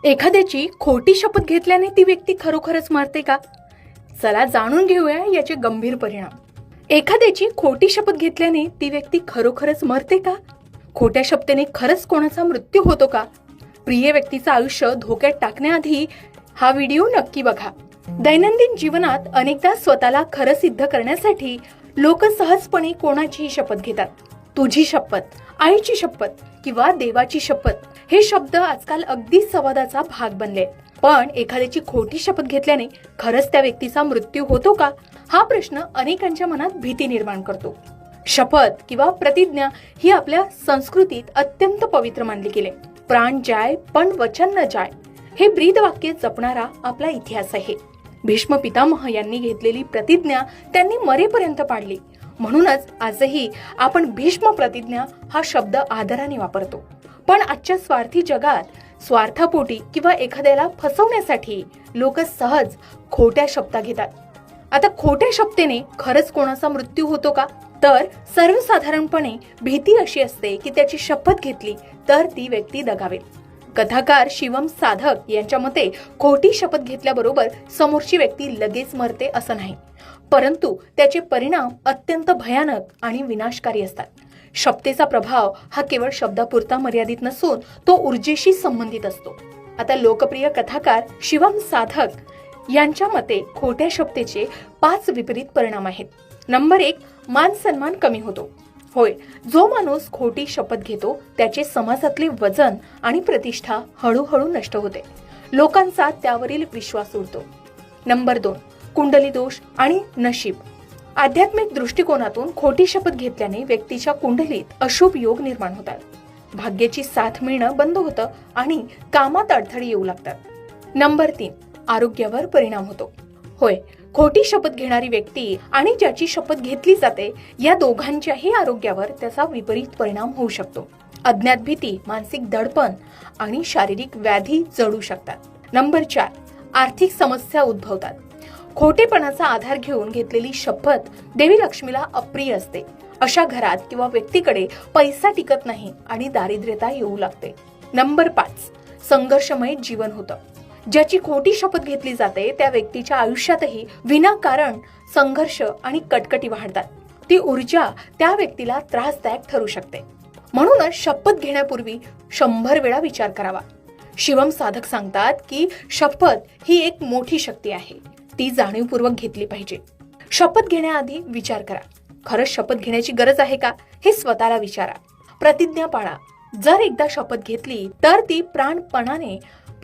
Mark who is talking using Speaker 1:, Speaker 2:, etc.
Speaker 1: एखाद्याची खोटी शपथ घेतल्याने ती व्यक्ती खरोखरच मरते का? चला जाणून घेऊया याचे गंभीर परिणाम. एखाद्याची खोटी शपथ घेतल्याने ती व्यक्ती खरोखरच मरते का? खोट्या शपथेने खरंच कोणाचा मृत्यू होतो का? प्रिय व्यक्तीचं आयुष्य धोक्यात टाकण्याआधी हा व्हिडिओ नक्की बघा. दैनंदिन जीवनात अनेकदा स्वतःला खरं सिद्ध करण्यासाठी लोक सहजपणे कोणाचीही शपथ घेतात. तुझी शपथ, आईची शपथ किंवा देवाची शपथ हे शब्द आजकाल अगदी संवादाचा भाग बनले. पण एखाद्याची खोटी शपथ घेतल्याने खरंच त्या व्यक्तीचा मृत्यू होतो का? हा प्रश्न अनेकांच्या मनात भीती निर्माण करतो. शपथ किंवा प्रतिज्ञा ही आपल्या संस्कृतीत अत्यंत पवित्र मानली गेली. प्राण जाय पण वचन न जाय हे ब्रीद वाक्य जपणारा आपला इतिहास आहे. भीष्म पितामह यांनी घेतलेली प्रतिज्ञा त्यांनी मरेपर्यंत पाळली. म्हणूनच आजही आपण भीष्म प्रतिज्ञा हा शब्द आदराने वापरतो. पण आजच्या स्वार्थी जगात स्वार्थापोटी किंवा एखाद्याला फसवण्यासाठी लोक सहज खोट्या शपथा घेतात. आता खोट्या शपथेने खरंच कोणाचा मृत्यू होतो का? तर सर्वसाधारणपणे भीती अशी असते की त्याची शपथ घेतली तर ती व्यक्ती दगावेल. कथाकार शिवम साधक यांच्या मते खोटी शपथ घेतल्याबरोबर समोरची व्यक्ती लगेच मरते असं नाही, परंतु त्याचे परिणाम अत्यंत भयानक आणि विनाशकारी असतात. शपथेचा प्रभाव हा केवळ शब्दापुरता मर्यादित नसून तो ऊर्जेशी संबंधित असतो. आता लोकप्रिय कथाकार शिवम साधक यांच्या मते खोट्या शपथेचे 5 विपरीत परिणाम आहेत. नंबर 1, मान सन्मान कमी होतो. होय, जो माणूस खोटी शपथ घेतो त्याचे समाजातले वजन आणि प्रतिष्ठा हळूहळू नष्ट होते. लोकांचा त्यावरील विश्वास उडतो. नंबर 2, कुंडली दोष आणि नशीब. आध्यात्मिक दृष्टिकोनातून खोटी शपथ घेतल्याने व्यक्तीच्या कुंडलीत अशुभ योग निर्माण होतात. भाग्याची साथ मिळणं बंद होतं आणि कामात अडथळे येऊ लागतात. नंबर 3, आरोग्यावर परिणाम होतो. होय, खोटी शपथ घेणारी व्यक्ती आणि ज्याची शपथ घेतली जाते या दोघांच्याही आरोग्यावर त्याचा विपरीत परिणाम होऊ शकतो. अज्ञात भीती, मानसिक दडपण आणि शारीरिक व्याधी जडू शकतात. नंबर 4, आर्थिक समस्या उद्भवतात. खोटेपणाचा आधार घेऊन घेतलेली शपथ देवी लक्ष्मीला अप्रिय असते. अशा घरात किंवा व्यक्तीकडे पैसा टिकत नाही आणि दारिद्र्यता येऊ लागते. नंबर 5, संघर्षमय जीवन होतं. ज्याची खोटी शपथ घेतली जाते त्या व्यक्तीच्या आयुष्यातही विनाकारण संघर्ष आणि कटकटी वाढतात. ती ऊर्जा त्या व्यक्तीला त्रासदायक ठरू शकते. म्हणूनच शपथ घेण्यापूर्वी 100 वेळा विचार करावा. शिवम साधक सांगतात की शपथ ही एक मोठी शक्ती आहे, ती जाणीवपूर्वक घेतली पाहिजे. शपथ घेण्याआधी विचार करा, खरंच शपथ घेण्याची गरज आहे का हे स्वतःला विचारा. प्रतिज्ञा पाळा. जर एकदा शपथ घेतली तर ती प्राणपणाने